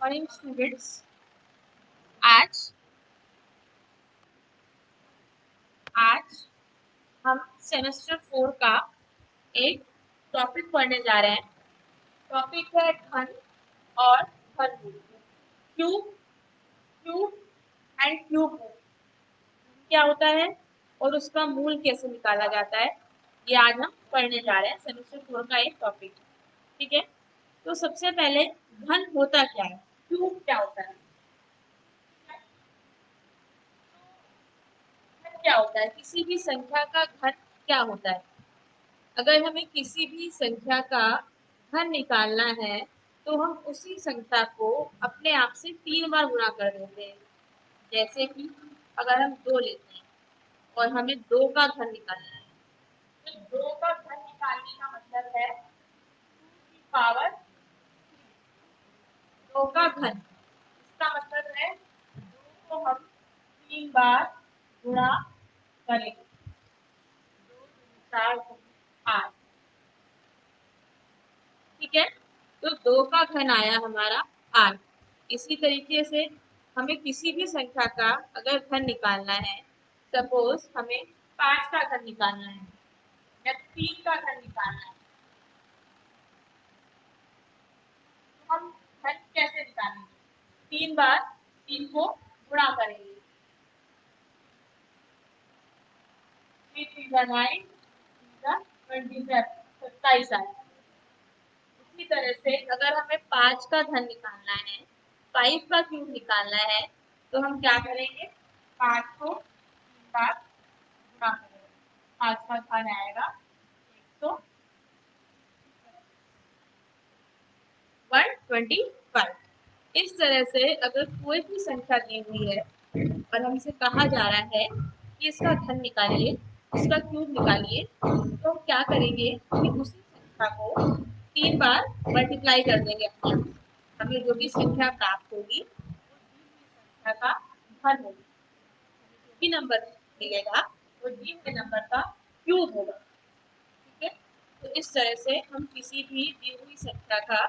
Morning students. आज आज हम सेमेस्टर 4 का एक टॉपिक पढ़ने जा रहे हैं। टॉपिक है घन और घनमूल। क्यूब क्यूब एंड क्यूब क्या होता है और उसका मूल कैसे निकाला जाता है, ये आज हम पढ़ने जा रहे हैं। सेमेस्टर 4 का एक टॉपिक, ठीक है। तो सबसे पहले घन होता क्या है, क्यूब क्या होता है, घन क्या होता है, किसी भी संख्या का घन क्या होता है। अगर हमें किसी भी संख्या का घन निकालना है तो हम उसी संख्या को अपने आप से 3 बार गुणा कर देते हैं। जैसे कि अगर हम 2 लेते हैं और हमें 2 का घन निकालना है, तो 2 का घन निकालने का मतलब है 2 की पावर 2 का घन। इसका मतलब है 2 को हम 3 बार गुणा करेंगे। 2 4 8, ठीक है। तो 2 का घन आया हमारा 8। इसी तरीके से हमें किसी भी संख्या का अगर घन निकालना है, सपोज हमें 5 का घन निकालना है या 3 का घन निकालना है, तो हम घन कैसे निकालेंगे, 3 बार 3 को गुणा करेंगे। 3 3 9, 27 आए। इसी तरह से अगर हमें 5 का घन निकालना है, 5 का क्यूब निकालना है, तो हम क्या करेंगे, 5 को 3 बार गुणा करेंगे। 5 का घन आएगा 125। इस तरह से अगर कोई भी संख्या दी हुई है और हमसे कहा जा रहा है कि इसका घन निकालिए, इसका क्यूब निकालिए, तो हम क्या करेंगे कि उसी संख्या को 3 बार मल्टीप्लाई कर देंगे अपने आप। हमें जो भी संख्या प्राप्त होगी वो दी हुई संख्या का घन होगी। जो भी नंबर मिलेगा वो दी हुए नंबर का क्यूब होगा, ठीक है। तो इस तरह से हम किसी भी दी हुई संख्या का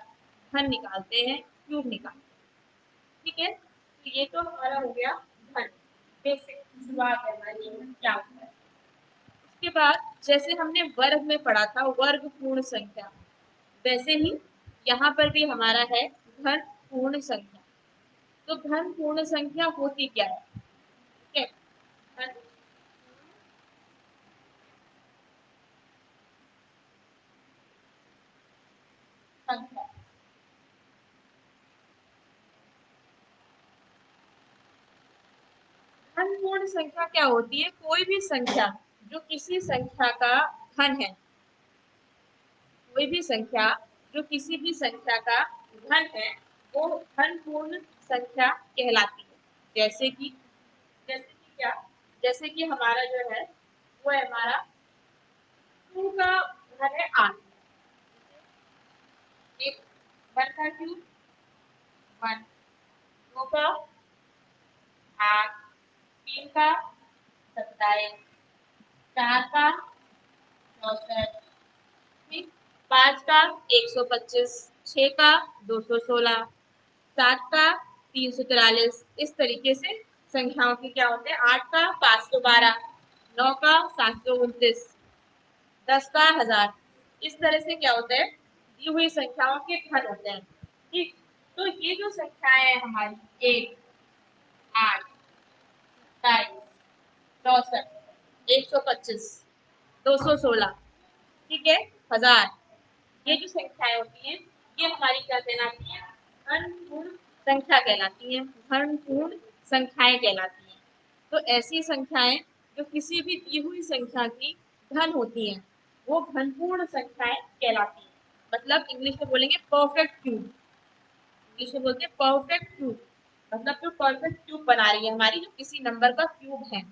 घन निकालते हैं, क्यूब निकालते हैं, ठीक है। तो ये तो हमारा हो गया घन, बेसिक शुरुआत है हमारी, घन क्या होता है। उसके बाद जैसे हमने वर्ग में पढ़ा था वर्ग पूर्ण संख्या, वैसे ही यहाँ पर भी हमारा है घन पूर्ण संख्या। तो घन पूर्ण संख्या होती क्या है, ठीक है। घन संख्या, घन पूर्ण संख्या क्या होती है, कोई भी संख्या जो किसी संख्या का घन है, कोई भी संख्या जो किसी भी संख्या का घन है वो घन पूर्ण संख्या कहलाती है। जैसे कि क्या, जैसे कि हमारा जो है वो है हमारा 2 का घन है 8। एक 1 का क्यूब 1, 2 का 8, 3 का 27, 4 का 64, ठीक, 5 का 125, 6 का 216, 7 का 343। इस तरीके से संख्याओं के क्या होते हैं, 8 का 512, 9 का 729, 10 का 1000। इस तरह से क्या होता है, दी हुई संख्याओं के घन होते हैं, ठीक। तो ये जो संख्याएं हैं हमारी 1, 8, 27, 64, 125, 216, ठीक है, 1000, ये जो संख्याएं होती हैं ये हमारी क्या कहलाती है, घन पूर्ण संख्या कहलाती हैं, घन पूर्ण संख्याएं कहलाती हैं। तो ऐसी संख्याएं जो किसी भी दी हुई संख्या की घन होती हैं वो घन पूर्ण संख्याएं कहलाती हैं। मतलब इंग्लिश में बोलेंगे परफेक्ट क्यूब, इंग्लिश में बोलते हैं परफेक्ट क्यूब। मतलब जो परफेक्ट क्यूब बना रही है हमारी, जो किसी नंबर का क्यूब है,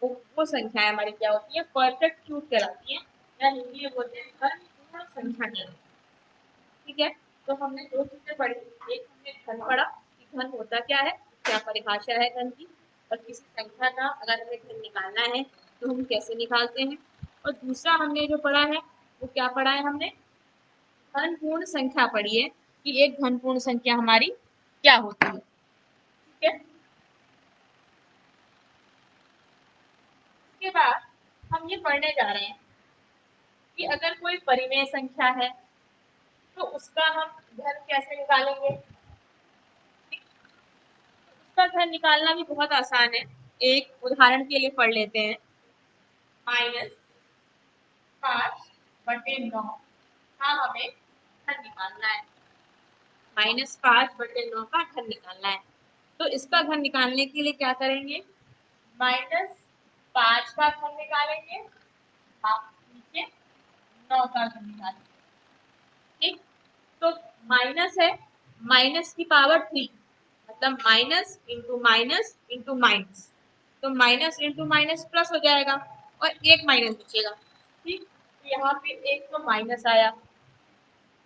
वो संख्याएं हमारी क्या होती है, परफेक्ट क्यूब कहलाती है, या हिंदी में बोलते हैं घन पूर्ण संख्या कहलाती है, ठीक है। तो हमने 2 चीजें पढ़ी, एक हमने घन पढ़ा कि घन होता क्या है, क्या परिभाषा है घन की, और किसी संख्या का अगर हमें घन निकालना है तो हम कैसे निकालते हैं। और दूसरा हमने जो पढ़ा है वो क्या पढ़ा है, हमने घन पूर्ण संख्या पढ़ी है कि एक घन पूर्ण संख्या हमारी क्या होती है। ठीक है, इसके बाद हम ये पढ़ने जा रहे हैं कि अगर कोई परिमेय संख्या है तो उसका हम घन कैसे निकालेंगे। उसका घन निकालना भी बहुत आसान है, एक उदाहरण के लिए पढ़ लेते हैं। -5/9 का हमें घन निकालना है। -5/9 का घन निकालना है, तो इसका घन निकालने के लिए क्या करेंगे, -5 का घन निकालेंगे, आप नीचे 9 का घन निकालेंगे। ठीक, तो माइनस है, माइनस की पावर 3, मतलब minus into minus into minus, तो माइनस इंटू माइनस प्लस हो जाएगा और एक माइनस बचेगा। ठीक, तो यहाँ पे एक तो माइनस आया।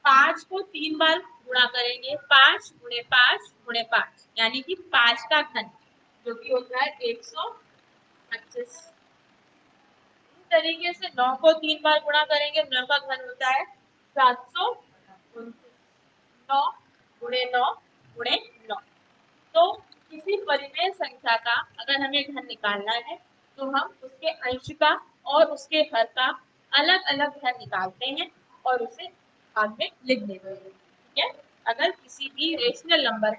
5 को 3 बार गुणा करेंगे, 5 × 5 × 5, यानी कि 5 का घन, जो कि होता है 125। इस तरीके से 9 को 3 बार गुणा करेंगे, 9 का घन होता है 729। 9 × 9 × 9। तो किसी परिमेय संख्या का अगर हमें घन निकालना है तो हम उसके अंश का और उसके हर का अलग अलग घन निकालते हैं और उसे भाग में लिख देते हैं। ठीक है, अगर किसी भी रेशनल नंबर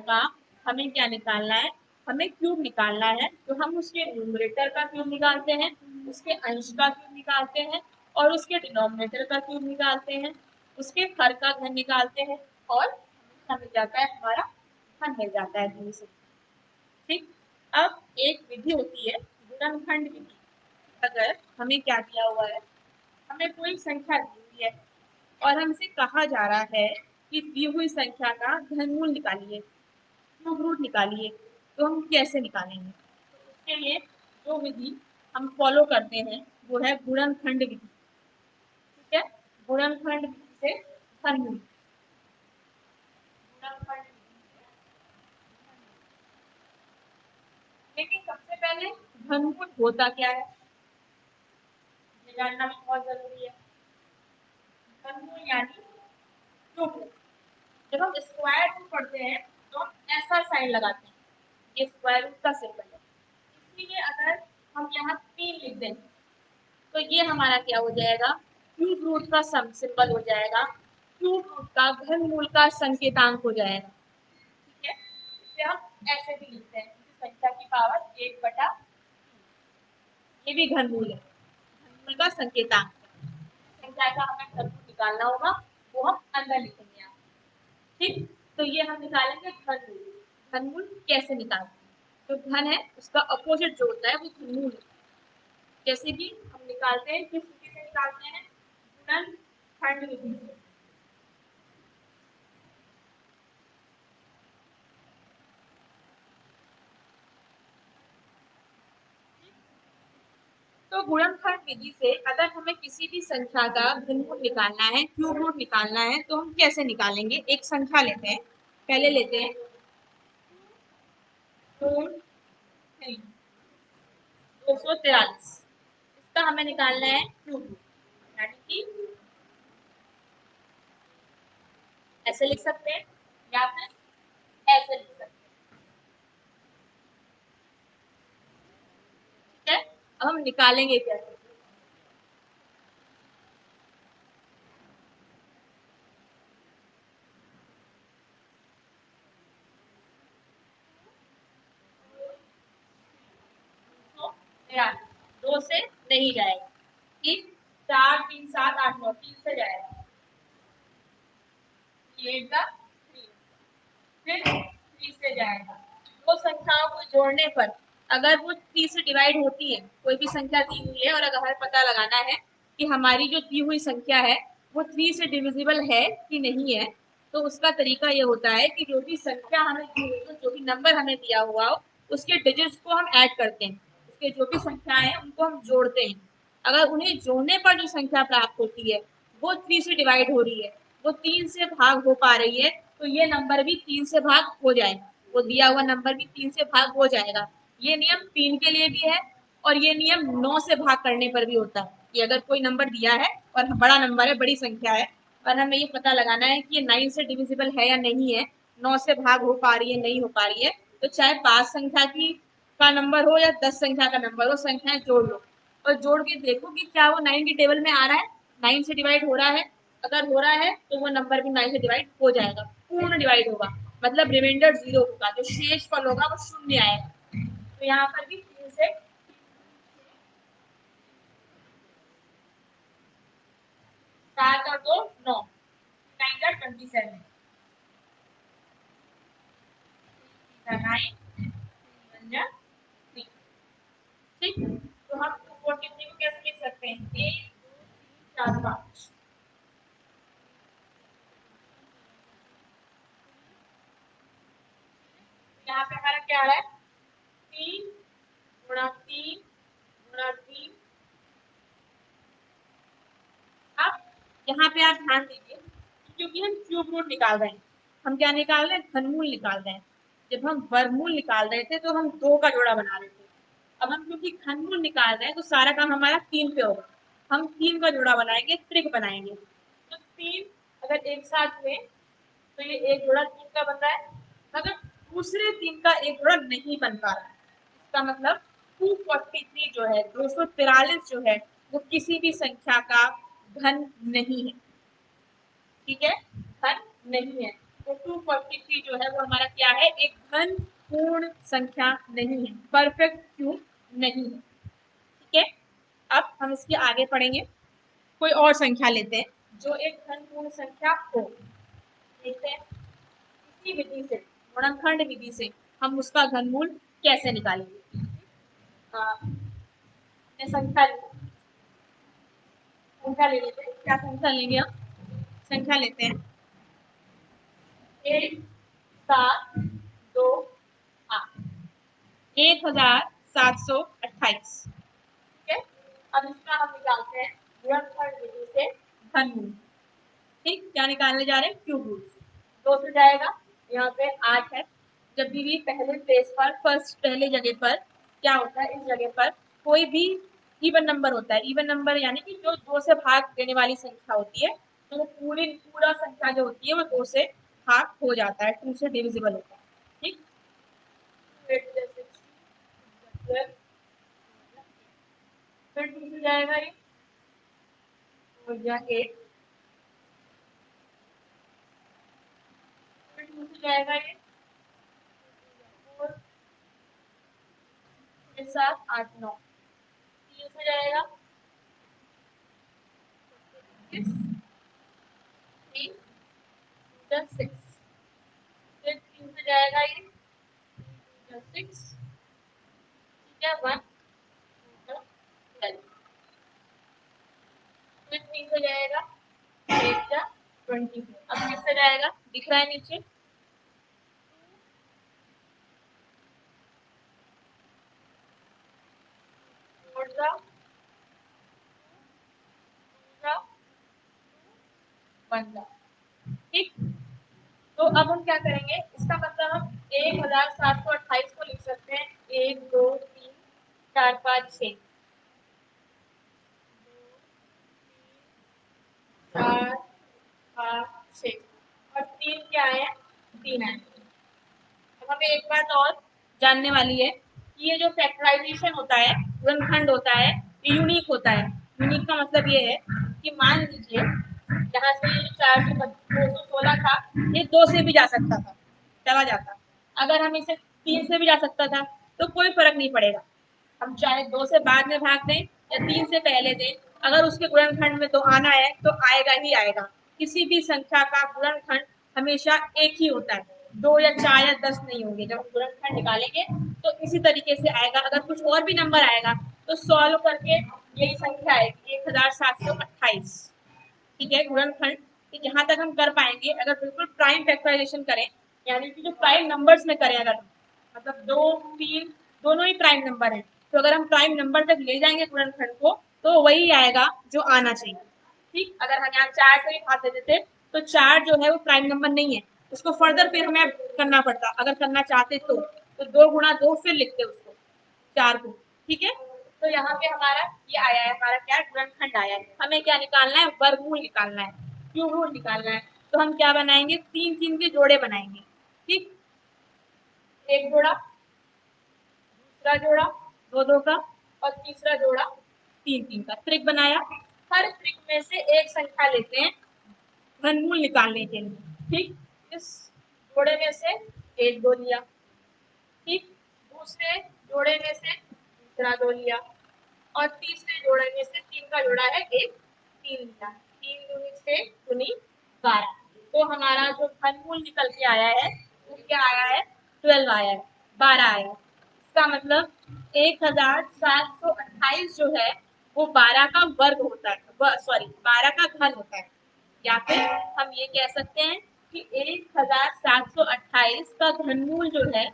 का हमें क्या निकालना है, हमें क्यूब निकालना है, तो हम उसके न्यूमरेटर का क्यूब निकालते हैं, उसके अंश का क्यूब निकालते हैं और उसके डिनोमिनेटर का क्यूब निकालते हैं, उसके हर का घन निकालते हैं और मिल जाता है हमारा घन मिल जाता है दूरी से। ठीक, अब एक विधि होती है गुणनखंड विधि। अगर हमें क्या दिया हुआ है, हमें कोई संख्या दी हुई है और हमसे कहा जा रहा है कि दी हुई संख्या का घनमूल निकालिए, क्यूब रूट निकालिए, तो हम कैसे निकालेंगे। तो उसके लिए जो विधि हम फॉलो करते हैं वो है गुणनखंड विधि। ठीक है, गुणनखंड विधि से घनमूल, गुणनखंड विधि से, लेकिन सबसे पहले घनमूल होता क्या है ये जानना भी बहुत जरूरी है। घनमूल यानी क्यूब रूट। जब हम स्क्वायर रूट पढ़ते हैं तो हम ऐसा साइन लगाते हैं, ये स्क्वायर रूट का सिंबल है। इसलिए अगर हम यहाँ 3 लिख दें तो ये हमारा क्या हो जाएगा, क्यूब रूट का सिंबल हो जाएगा, क्यूब रूट का घनमूल का संकेतांक हो जाएगा। ठीक है, इसे हम ऐसे भी लिखते हैं, संख्या की पावर 1/, ये भी घनमूल है, घनमूल का संकेतांक। संख्या का हमें घनमूल निकालना होगा, वो हम अंदर लिखेंगे यहाँ। ठीक, तो ये हम निकालेंगे घनमूल। घनमूल कैसे निकालते हैं, जो घन है उसका अपोजिट जो होता है वो घनमूल है। जैसे कि हम निकालते हैं, किस विधि से निकालते हैं, गुणनखंड विधि से। तो गुणनखंड विधि से अगर हमें किसी भी संख्या का घनमूल निकालना है, क्यूब रूट निकालना है, तो हम कैसे निकालेंगे। एक संख्या लेते हैं, पहले लेते हैं 243, इसका हमें निकालना है क्यूब रूट, यानी कि ऐसे लिख सकते हैं या फिर ऐसे लिख सकते हैं। ठीक है, अब हम निकालेंगे कैसे। 2 से नहीं जाएगा, ठीक, 4 3 7 8 9, 3 से जाएगा, ये का 3, फिर 3 से जाएगा। दो संख्याओं को जोड़ने पर अगर वो 3 से डिवाइड होती है, कोई भी संख्या दी हुई है और अगर हमें पता लगाना है कि हमारी जो दी हुई संख्या है वो 3 से डिविजिबल है कि नहीं है, तो उसका तरीका ये होता है कि जो भी संख्या हमें दी हुई हो, जो भी नंबर हमें दिया हुआ हो, उसके डिजिट्स को हम ऐड करते हैं, उसके जो भी संख्याएं हैं उनको हम जोड़ते हैं। अगर उन्हें जोड़ने पर जो संख्या प्राप्त होती है वो 3 से डिवाइड हो रही है, वो 3 से भाग हो पा रही है, तो ये नंबर भी 3 से भाग हो जाएगा, वो दिया हुआ नंबर भी 3 से भाग हो जाएगा। ये नियम 3 के लिए भी है और ये नियम 9 से भाग करने पर भी होता है कि अगर कोई नंबर दिया है और बड़ा नंबर है, बड़ी संख्या है और हमें ये पता लगाना है कि ये 9 से डिविजिबल है या नहीं है, 9 से भाग हो पा रही है नहीं हो पा रही है, तो चाहे 5 संख्या की का नंबर हो या 10 संख्या का नंबर हो, संख्याएं जोड़ लो और जोड़ के देखो कि क्या वो 9 की टेबल में आ रहा है, 9 से डिवाइड हो रहा है। अगर हो रहा है तो वो नंबर भी 9 से डिवाइड हो जाएगा, पूर्ण डिवाइड होगा, मतलब रिमाइंडर 0 होगा, जो शेष फल होगा वो शून्य आएगा। तो यहाँ पर भी 3 से 7 और 2 9, 9 का 27, 9 3। ठीक, तो हम 243 को कैसे लिख सकते हैं, 1 2 3 4 5। यहाँ पे हमारा क्या आ रहा है, 3 गुणा 3 गुणा 3। अब यहाँ पे आप ध्यान दीजिए, क्योंकि हम क्यूब रूट निकाल रहे हैं, हम क्या निकाल रहे हैं, घनमूल निकाल रहे हैं। जब हम वर्गमूल निकाल रहे थे तो हम 2 का जोड़ा बना रहे थे। अब हम क्योंकि घनमूल निकाल रहे हैं तो सारा काम हमारा 3 पे होगा, हम 3 का जोड़ा बनाएंगे, त्रिक बनाएंगे। तो 3 अगर एक साथ में, तो ये एक जोड़ा 3 का बन रहा है। अगर दूसरे 3 का एक जोड़ा नहीं बन पा रहा है, इसका मतलब 243 जो है, 243 जो है, वो किसी भी संख्या का घन नहीं है। ठीक है, घन नहीं है। तो 243 जो है वो हमारा क्या है, एक घन पूर्ण संख्या नहीं है, परफेक्ट क्यूब नहीं है। ठीक है, अब हम इसके आगे पढ़ेंगे, कोई और संख्या लेते हैं जो एक घन पूर्ण संख्या हो। देखते हैं इसी विधि से, गुणनखंड विधि से हम उसका घनमूल कैसे निकालेंगे। संख्या संख्या ले लेते हैं, क्या संख्या लेंगे हम, संख्या लेते हैं 1 7 2 8, 1728। ठीक है, अब इसका हम निकालते हैं गुणनखंड विधि से घनमूल। ठीक, क्या निकालने जा रहे हैं, क्यूब रूट। 2 से जाएगा, यहाँ पे 8 है। जब भी पहले प्लेस पर, फर्स्ट पहले जगह पर क्या होता है, इस जगह पर कोई भी इवन नंबर होता है। इवन नंबर यानी कि जो 2 से भाग देने वाली संख्या होती है, तो वो पूरा संख्या जो होती है वो 2 से भाग हो जाता है, 2 से डिविजिबल होता है। ठीक, फिर 2 से जाएगा, ये हो गया 8, फिर 2 से जाएगा ये 4, 6 7 8 9, 3 से जाएगा 6 3 6, फिर 3 से जाएगा ये 6, ठीक है 1 12, फिर 3 से जाएगा 8 का 24। अब किससे जाएगा, दिख रहा है नीचे, 4 का 1 का। ठीक, तो अब हम क्या करेंगे, इसका मतलब हम 1728 को लिख सकते हैं 1 2 3 4 5 6, 4 5 6 और 3 क्या है, 3 है। अब हमें एक बात और जानने वाली है कि ये जो फैक्टराइजेशन होता है, गुणनखंड होता है, ये यूनिक होता है। यूनिक का मतलब ये है कि मान लीजिए यहाँ से ये 216 था, ये 2 से भी जा सकता था, चला जाता। अगर हम इसे 3 से भी जा सकता था तो कोई फर्क नहीं पड़ेगा, हम चाहे 2 से बाद में भाग दें या 3 से पहले दें, अगर उसके गुणनखंड में 2 आना है तो आएगा ही आएगा। किसी भी संख्या का गुणनखंड हमेशा एक ही होता है, 2 या 4 या 10 नहीं होंगे। जब हम गुणनखंड निकालेंगे तो इसी तरीके से आएगा। अगर कुछ और भी नंबर आएगा तो सॉल्व करके यही संख्या आएगी 1728। ठीक है, गुणनखंड यहाँ तक हम कर पाएंगे अगर बिल्कुल प्राइम फैक्टराइजेशन करें, यानी कि जो प्राइम नंबर्स में करें, अगर मतलब 2 3 दोनों ही प्राइम नंबर हैं, तो अगर हम प्राइम नंबर तक ले जाएंगे गुणनखंड को तो वही आएगा जो आना चाहिए। ठीक, अगर हम यहाँ 4 से ही भाग देते थे तो 4 जो है वो प्राइम नंबर नहीं है, उसको फर्दर फिर हमें करना पड़ता, अगर करना चाहते तो 2 गुणा 2 फिर लिखते उसको 4 को। ठीक है, तो यहाँ पे हमारा ये आया है, हमारा क्या गुणनखंड आया है। हमें क्या निकालना है, वर्गमूल निकालना है, क्यूब रूट निकालना है। तो हम क्या बनाएंगे, 3 3 के जोड़े बनाएंगे। ठीक, एक जोड़ा, दूसरा जोड़ा दो दो का, और तीसरा जोड़ा तीन तीन का। त्रिक बनाया। हर त्रिक में से एक संख्या लेते हैं घनमूल निकालने के लिए। ठीक, इस जोड़े में से एक दो लिया, ठीक, दूसरे जोड़े में से तीसरा दो लिया, और तीसरे जोड़े में से तीन का जोड़ा है एक, तीन लिया। तीन दूनी छह, दूनी 12। तो हमारा जो घनमूल निकल के आया है वो क्या आया है? 12 आया है, 12 आया है। इसका मतलब 1728 जो है वो 12 का वर्ग होता है, सॉरी 12 का घन होता है। या फिर हम ये कह सकते हैं कि 1728 का घनमूल जो है,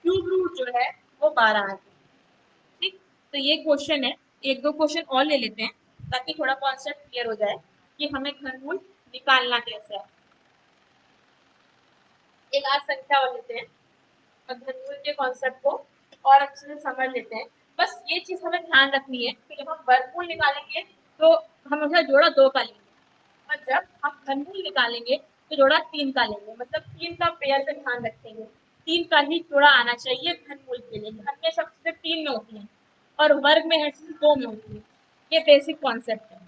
क्यूब रूट जो है, वो 12 है। ठीक, तो ये क्वेश्चन है। एक दो क्वेश्चन और ले लेते हैं ताकि थोड़ा कॉन्सेप्ट क्लियर हो जाए कि हमें घनमूल निकालना कैसे है। एक आज संख्या और लेते हैं और घनमूल के कॉन्सेप्ट को और अच्छे से समझ लेते हैं। बस ये चीज हमें ध्यान रखनी है कि जब हम वर्गमूल निकालेंगे तो हम हमेशा जोड़ा दो का लेंगे, और जब हम घनमूल निकालेंगे तो जोड़ा तीन का लेंगे। मतलब तीन का पेयर से ध्यान रखेंगे, तीन का ही जोड़ा आना चाहिए घनमूल के लिए। घन में सबसे तीन में होती है और वर्ग में है सिर्फ दो में होती है। ये बेसिक कॉन्सेप्ट है।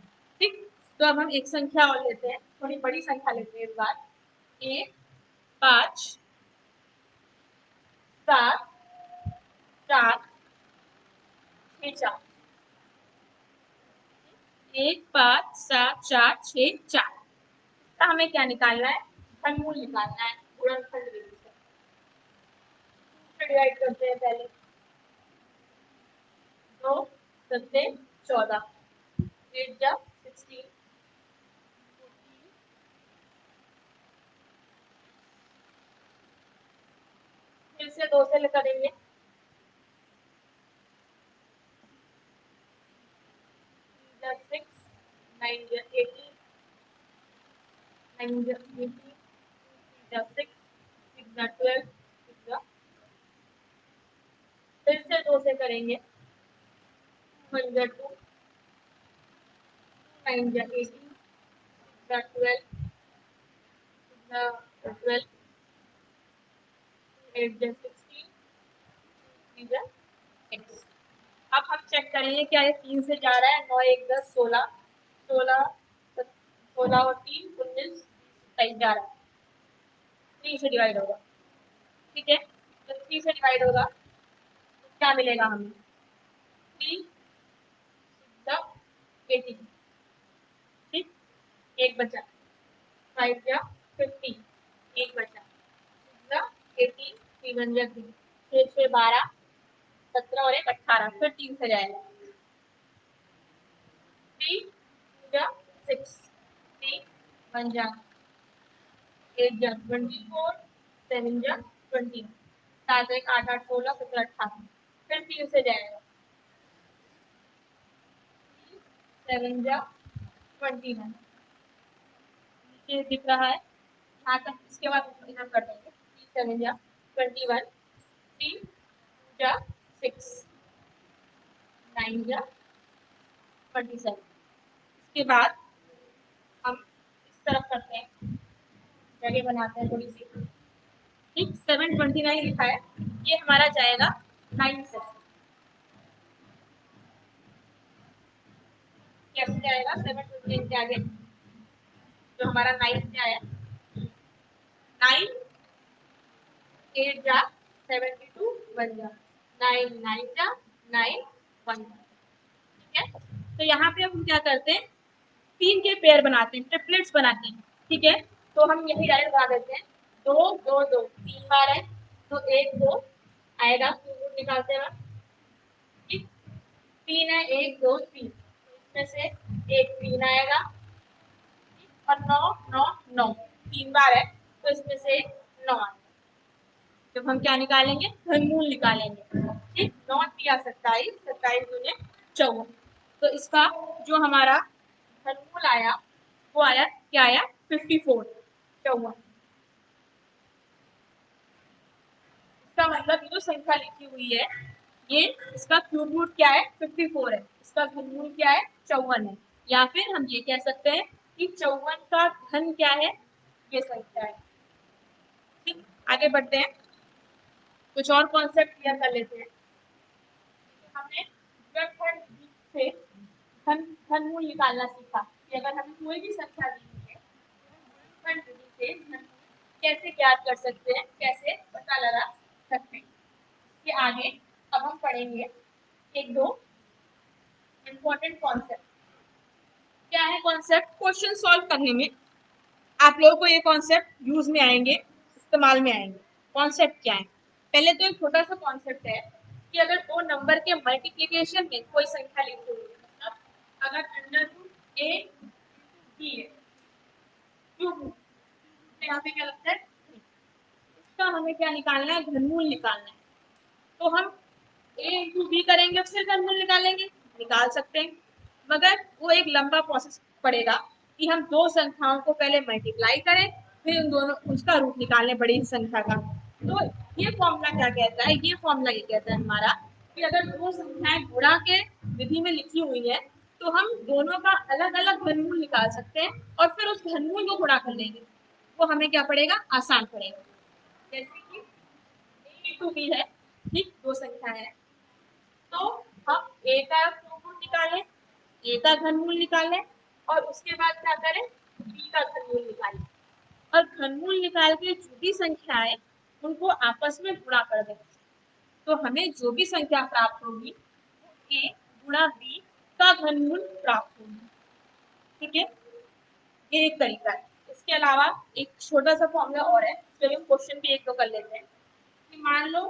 ठीक, तो अब हम एक संख्या और लेते हैं, थोड़ी बड़ी संख्या लेते हैं इस बार। एक, पाँच, सात, चार, छः, चार। एक, पाँच, सात, चार, छः, चार। तो हमें क्या निकालना है? घनमूल निकालना है गुणनफल विधि से। डिवाइड करते हैं पहले। दो सत्ते 14, 8 जा 16, फिर से दो से करेंगे। 6, 9 जा 18, 9 जा 18, 6 जा 12, 6 जा, फिर से दो से करेंगे। 1 जा 2, 9 जा 18, 6 जा 12, 6 जा 12, 8 जा 16, 3 जा 6। अब हम चेक करेंगे क्या ये तीन से जा रहा है? 9 1 10 16, 16 16 और 3 19 27 जा रहा है। 3 से डिवाइड होगा। ठीक है, जब 3 से डिवाइड होगा तो क्या मिलेगा हमें? 3 6 18। ठीक, एक बचा। 5 जा 50, एक बचा। 6 जा 18, 3 जा 3, 6 से 12, 17 और एक 18, फिर 3 से जाएगा। 3 2 जा 6, 3 1 जा 8 जा 24, 7 जा 20, 7 एक 8 8 16 17 18, फिर 3 से जाएगा। 7 जा 21, नीचे दिख रहा है यहाँ तक। इसके बाद इधर कर देंगे। 7 जा 21, 3 जा 6, 9 जा 27। इसके बाद हम इस तरफ करते हैं, जगह बनाते हैं थोड़ी सी। ठीक, 729 लिखा है, ये हमारा जाएगा 9 से। कैसे जाएगा 729 के आगे? जो हमारा 9 से आया, 9 8 जा 72 1 जा, 9 9 जा 9 1 जा। ठीक है, तो यहाँ पे हम क्या करते हैं? तीन के पेयर बनाते हैं, ट्रिपलेट्स बनाते हैं। ठीक है, तो हम यही डायरेक्ट बना देते हैं। दो दो दो तीन बार है तो एक दो आएगा, तो निकालते हैं। ठीक, तीन है, एक दो तीन, इसमें से एक तीन आएगा। और नौ नौ नौ, तीन बार है तो इसमें से नौ आएगा। जब हम क्या निकालेंगे? घनमूल निकालेंगे। ठीक, 9 या 27, 27 दूने 54। तो इसका जो हमारा घनमूल आया वो आया, क्या आया? 54, 54। इसका मतलब ये जो संख्या लिखी हुई है, ये इसका क्यूब रूट क्या है? 54 है। इसका घनमूल क्या है? 54 है। या फिर हम ये कह सकते हैं कि 54 का घन क्या है? ये संख्या है। ठीक, आगे बढ़ते हैं, कुछ और कॉन्सेप्ट क्लियर कर लेते हैं। हमने गुणनखंड विधि से घनमूल निकालना सीखा कि अगर हमें कोई भी संख्या दी हुई है, गुणनखंड विधि से घनमूल कैसे ज्ञात कर सकते हैं, कैसे पता लगा सकते हैं। ये आगे अब हम पढ़ेंगे एक दो इम्पोर्टेंट कॉन्सेप्ट। क्या है कॉन्सेप्ट? क्वेश्चन सॉल्व करने में आप लोगों को ये कॉन्सेप्ट यूज में आएंगे, इस्तेमाल में आएंगे। कॉन्सेप्ट क्या है? पहले तो एक छोटा सा कॉन्सेप्ट है कि अगर दो नंबर के मल्टीप्लिकेशन में कोई संख्या लिखी हुई है, मतलब अगर अंडर रूट ए बी है, क्यूब रूट, तो यहाँ पे क्या लगता है, इसका हमें क्या निकालना है, घनमूल निकालना है। तो हम ए इंटू बी करेंगे फिर घनमूल निकालेंगे, निकाल सकते हैं, मगर वो एक लंबा प्रोसेस पड़ेगा कि हम दो संख्याओं को पहले मल्टीप्लाई करें फिर उन दोनों उसका रूट निकालें बड़ी संख्या का। तो ये फॉर्मूला क्या कहता है, ये फॉर्मूला ये कहता है हमारा कि अगर दो संख्याएं गुणा के विधि में लिखी हुई है तो हम दोनों का अलग अलग घनमूल निकाल सकते हैं और फिर उस घनमूल को गुणा कर लेंगे। वो हमें क्या पड़ेगा, आसान पड़ेगा। जैसे कि ए इंटू बी है, ठीक, दो संख्या है, तो हम ए का घनमूल निकालें, ए का घनमूल निकालें और उसके बाद क्या करें, बी का घनमूल निकालें और घनमूल निकाल के जो भी संख्याएं उनको आपस में गुणा कर दें। तो हमें जो भी संख्या प्राप्त होगी ए गुणा बी का घनमूल प्राप्त होगी। ठीक है, ये एक तरीका है। इसके अलावा एक छोटा सा फॉर्मूला और है, चलिए क्वेश्चन भी एक दो कर लेते हैं कि मान लो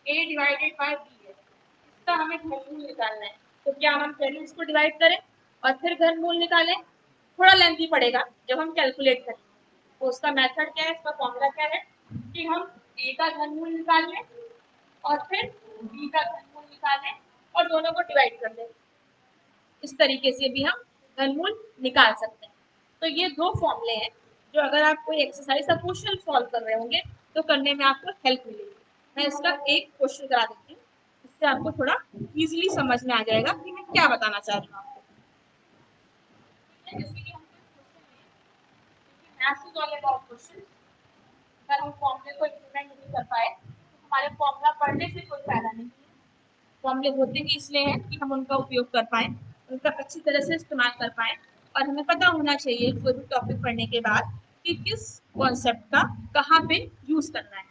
ए डिवाइडेड बाय बी है, इसका हमें घनमूल निकालना है। तो क्या हम पहले इसको डिवाइड करें और फिर घनमूल निकालें? थोड़ा लेंथी पड़ेगा जब हम कैलकुलेट करें। तो उसका मेथड क्या है, इसका फॉर्मूला क्या है कि हम ए का घनमूल निकाल लें और फिर बी का घनमूल निकालें और दोनों को डिवाइड कर दें। इस तरीके से भी हम घनमूल निकाल सकते हैं। तो ये दो फॉर्मूले हैं जो अगर आप कोई एक्सरसाइज का क्वेश्चन सॉल्व कर रहे होंगे तो करने में आपको हेल्प मिलेगी। मैं इसका एक क्वेश्चन करा देती हूँ, इससे आपको थोड़ा इजीली समझ में आ जाएगा कि मैं क्या बताना चाह रही हूँ आपको। जैसे कि हम maths is all about question, अगर हम फॉर्मूले को इम्प्लीमेंट नहीं कर पाए तो हमारे फॉर्मूला पढ़ने से कोई फायदा नहीं है। फॉर्मूले होते ही इसलिए हैं कि हम उनका उपयोग कर पाए, उनका अच्छी तरह से इस्तेमाल कर पाए और हमें पता होना चाहिए कोई भी टॉपिक पढ़ने के बाद कि किस कॉन्सेप्ट का कहाँ पे यूज करना है।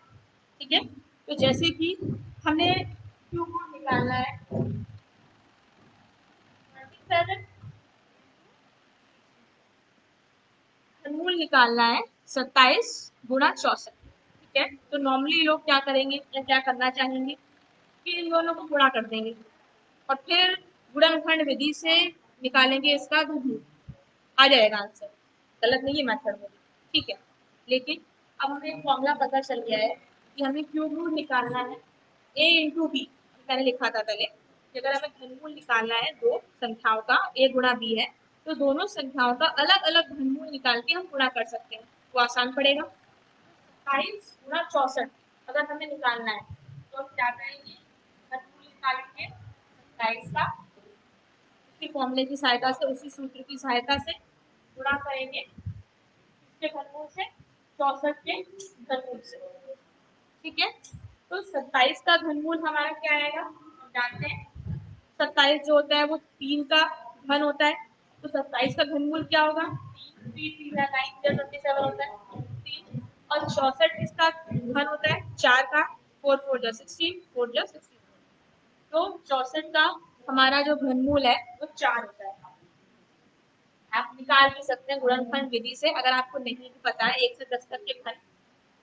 ठीक है, तो जैसे कि हमें क्यूब रूट निकालना है, 27 घनमूल निकालना है 27 गुणा 64। ठीक है, तो नॉर्मली लोग क्या करेंगे या क्या करना चाहेंगे कि इन दोनों को गुणा कर देंगे और फिर गुणनखंड विधि से निकालेंगे इसका घनमूल, आ जाएगा आंसर। गलत नहीं है मेथड में, ठीक है। लेकिन अब हमें एक फॉर्मूला पता चल गया है कि हमें क्यूब रूट निकालना है ए इंटू बी। मैंने लिखा था पहले कि अगर हमें घनमूल निकालना है दो संख्याओं का, ए गुणा बी है, तो दोनों संख्याओं का अलग अलग घनमूल निकाल के हम गुणा कर सकते हैं, वो आसान पड़ेगा। 27 गुणा 64 अगर हमें निकालना है तो हम क्या करेंगे, घनमूल निकालेंगे 27 का, उसी फॉर्मूले की सहायता से, उसी सूत्र की सहायता से गुणा करेंगे इसके घनमूल से, 64 के घनमूल से। ठीक है, तो 27 का घनमूल हमारा क्या आएगा, हम जानते हैं 27 जो होता है वो 3 का घन होता है। तो 27 का घनमूल क्या होगा, 3 होता है 3, और 64 किसका घन होता है, 4 का, 4 4 जा 16, 4 जा 16, तो 64 का हमारा जो घनमूल है वो 4 होता है। आप निकाल भी सकते हैं गुणनखंड विधि से। अगर आपको नहीं भी पता है 1 से 10 तक के घन,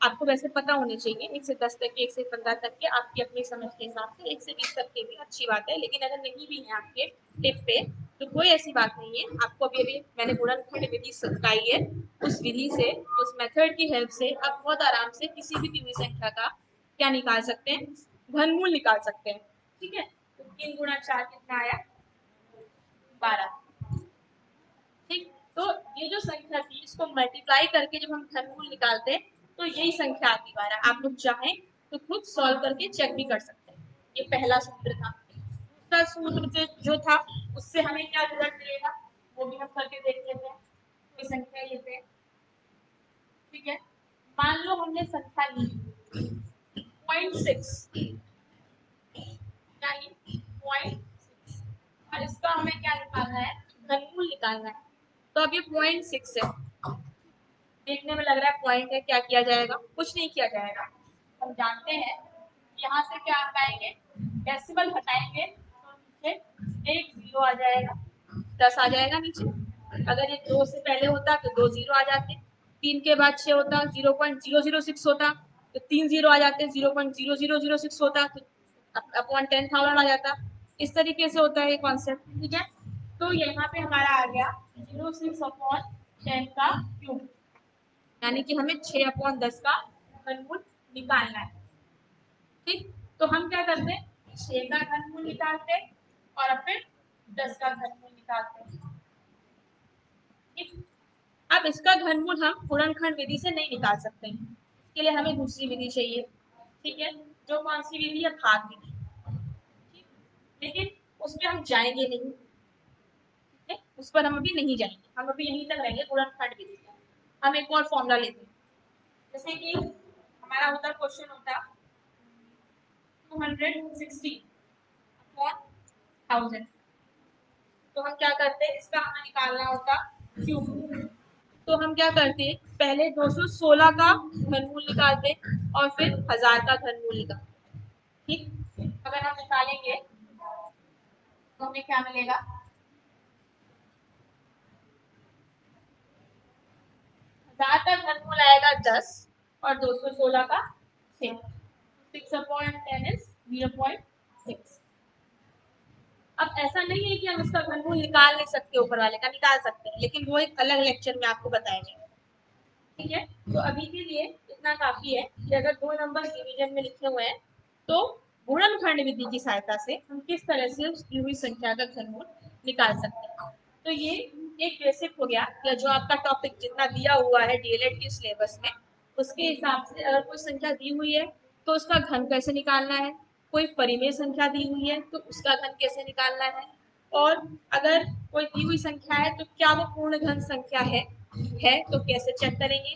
आपको वैसे पता होने चाहिए 1 से 10 तक के, 1 से 15 तक के, आपकी अपनी समझ के हिसाब से 1 से 20 तक के भी अच्छी बात है। लेकिन अगर नहीं भी है आपके टिप पे तो कोई ऐसी बात नहीं है, आपको अभी अभी मैंने गुणनखंड विधि बताई है, उस विधि से, उस मेथड की हेल्प से आप बहुत आराम से किसी भी दिव्य संख्या का क्या निकाल सकते हैं, घनमूल निकाल सकते हैं। ठीक है, तो 3 गुणा 4 कितना आया, 12। ठीक, तो ये जो संख्या थी इसको मल्टीप्लाई करके जब हम घनमूल निकालते हैं तो यही संख्या आती 12। आप लोग चाहें तो खुद सॉल्व करके चेक भी कर सकते हैं। ये पहला सूत्र था। दूसरा सूत्र जो था उससे हमें क्या रिजल्ट मिलेगा वो भी हम करके देख लेते हैं। कोई संख्या लेते हैं, ठीक है, मान लो हमने संख्या ली 0.6 यानी 0.6, और इसका हमें क्या निकालना है, घनमूल निकालना है। तो अब ये 0.6 है, देखने में लग रहा है पॉइंट है, क्या किया जाएगा, कुछ नहीं किया जाएगा। हम जानते हैं यहाँ से क्या हटाएंगे, डेसिमल हटाएंगे तो नीचे एक जीरो आ जाएगा, 10 आ जाएगा नीचे। अगर ये 2 से पहले होता तो 2 जीरो आ जाते, 3 के बाद 6 होता 0.006 होता तो 3 जीरो आ जाते, 0.0006 होता तो अपॉन 10,000 आ जाता। इस तरीके से होता है ये कॉन्सेप्ट, ठीक है। तो यहाँ पे हमारा आ गया 06 अपॉन 10 का क्यूब, यानी कि हमें 6/10 का घनमूल निकालना है, ठीक। तो हम क्या करते हैं, 6 का घनमूल निकालते हैं और फिर 10 का घनमूल निकालते हैं, ठीक। अब इसका घनमूल हम गुणनखंड विधि से नहीं निकाल सकते हैं, इसके लिए हमें दूसरी विधि चाहिए, ठीक है। जो कौन सी विधि है, भाग विधि, ठीक। लेकिन उस पर हम जाएंगे नहीं, ठीक है, उस पर हम अभी नहीं जाएंगे, हम अभी यहीं तक रहेंगे गुणनखंड विधि का। हम एक और फॉर्मूला लेते हैं, जैसे कि हमारा होता क्वेश्चन होता 260 अपॉन 1000, तो हम क्या करते हैं, इसका हमें निकालना होता क्यूब। तो हम क्या करते हैं, पहले 216 का घनमूल निकालते और फिर 1000 का घनमूल निकालते, ठीक। अगर हम निकालेंगे तो हमें क्या मिलेगा, 1000 का घनमूल आएगा 10 और 216 का 6, 6/10 इज 0.6। अब ऐसा नहीं है कि हम इसका घनमूल निकाल नहीं सकते, ऊपर वाले का निकाल सकते हैं, लेकिन वो एक अलग लेक्चर में आपको बताएंगे, ठीक है। तो अभी के लिए इतना काफी है कि अगर दो नंबर डिवीजन में लिखे हुए हैं तो गुणनखंड विधि की सहायता से हम किस तरह से उस दी हुई संख्या का घनमूल निकाल सकते हैं। तो ये एक बेसिक हो गया, या जो आपका टॉपिक जितना दिया हुआ है डीएलएड के सिलेबस में, उसके हिसाब से अगर कोई संख्या दी हुई है तो उसका घन कैसे निकालना है, कोई परिमेय संख्या दी हुई है तो उसका घन कैसे निकालना है, और अगर कोई दी हुई संख्या है तो क्या वो पूर्ण घन संख्या है तो कैसे चेक करेंगे।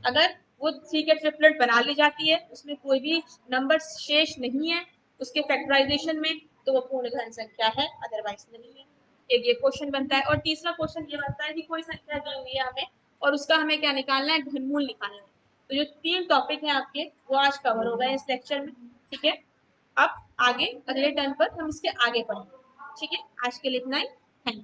अगर वो 3 के ट्रिपलेट बना ली जाती है, उसमें कोई भी नंबर शेष नहीं है उसके फैक्टराइजेशन में, तो वो पूर्ण घन संख्या है, अदरवाइज नहीं है। एक ये क्वेश्चन बनता है, और तीसरा क्वेश्चन ये बनता है कि कोई संख्या दी हुई है हमें और उसका हमें क्या निकालना है, घनमूल निकालना है। तो जो 3 टॉपिक हैं आपके वो आज कवर हो गए इस लेक्चर में, ठीक है। अब आगे अगले टर्न पर हम इसके आगे पढ़ेंगे, ठीक है। आज के लिए इतना ही, थैंक यू।